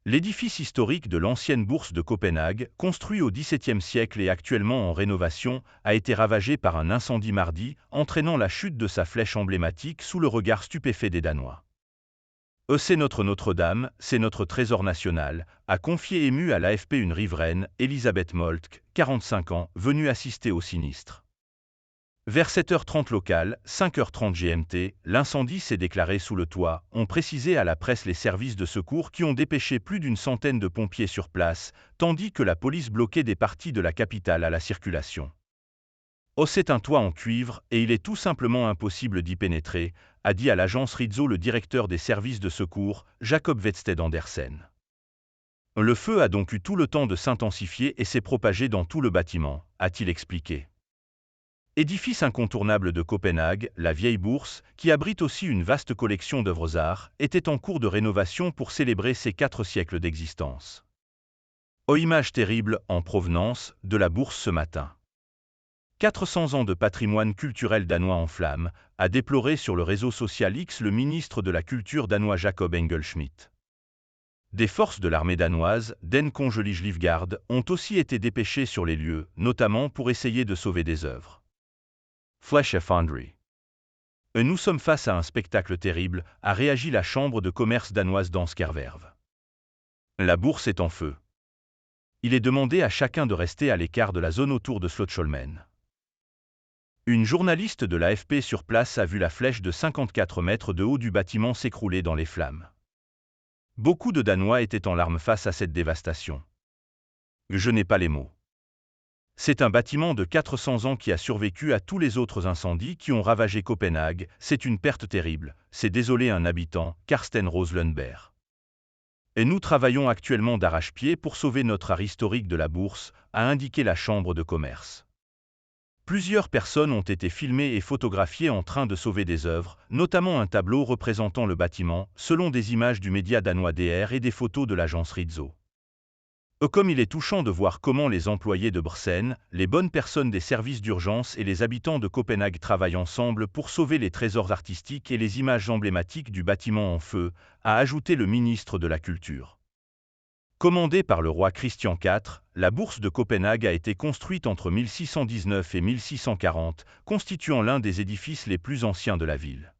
L'édifice historique de l'ancienne bourse de Copenhague, construit au XVIIe siècle et actuellement en rénovation, a été ravagé par un incendie mardi, entraînant la chute de sa flèche emblématique sous le regard stupéfait des Danois. C'est notre Notre-Dame, c'est notre trésor national, a confié émue à l'AFP une riveraine, Elisabeth Moltke, 45 ans, venue assister au sinistre. Vers 7h30 locale, 5h30 GMT, l'incendie s'est déclaré sous le toit, ont précisé à la presse les services de secours qui ont dépêché plus d'une centaine de pompiers sur place, tandis que la police bloquait des parties de la capitale à la circulation. C'est un toit en cuivre et il est tout simplement impossible d'y pénétrer, a dit à l'agence Rizzo le directeur des services de secours, Jacob Vedsted Andersen. Le feu a donc eu tout le temps de s'intensifier et s'est propagé dans tout le bâtiment, a-t-il expliqué. Édifice incontournable de Copenhague, la vieille bourse, qui abrite aussi une vaste collection d'œuvres d'art, était en cours de rénovation pour célébrer ses 4 siècles d'existence. Image terrible, en provenance, de la bourse ce matin. 400 ans de patrimoine culturel danois en flammes, a déploré sur le réseau social X le ministre de la Culture danois Jacob Engelschmidt. Des forces de l'armée danoise, Den Kongelige Livgarde, ont aussi été dépêchées sur les lieux, notamment pour essayer de sauver des œuvres. Flesh Foundry. Nous sommes face à un spectacle terrible, a réagi la chambre de commerce danoise d'Anskerverve. La bourse est en feu. Il est demandé à chacun de rester à l'écart de la zone autour de Slotsholmen. Une journaliste de l'AFP sur place a vu la flèche de 54 mètres de haut du bâtiment s'écrouler dans les flammes. Beaucoup de Danois étaient en larmes face à cette dévastation. Je n'ai pas les mots. C'est un bâtiment de 400 ans qui a survécu à tous les autres incendies qui ont ravagé Copenhague, c'est une perte terrible, s'est désolé un habitant, Karsten Rose Lundberg. Et nous travaillons actuellement d'arrache-pied pour sauver notre art historique de la bourse, a indiqué la chambre de commerce. Plusieurs personnes ont été filmées et photographiées en train de sauver des œuvres, notamment un tableau représentant le bâtiment, selon des images du média danois DR et des photos de l'agence Rizzo. Comme il est touchant de voir comment les employés de Brsen, les bonnes personnes des services d'urgence et les habitants de Copenhague travaillent ensemble pour sauver les trésors artistiques et les images emblématiques du bâtiment en feu, a ajouté le ministre de la Culture. Commandée par le roi Christian IV, la bourse de Copenhague a été construite entre 1619 et 1640, constituant l'un des édifices les plus anciens de la ville.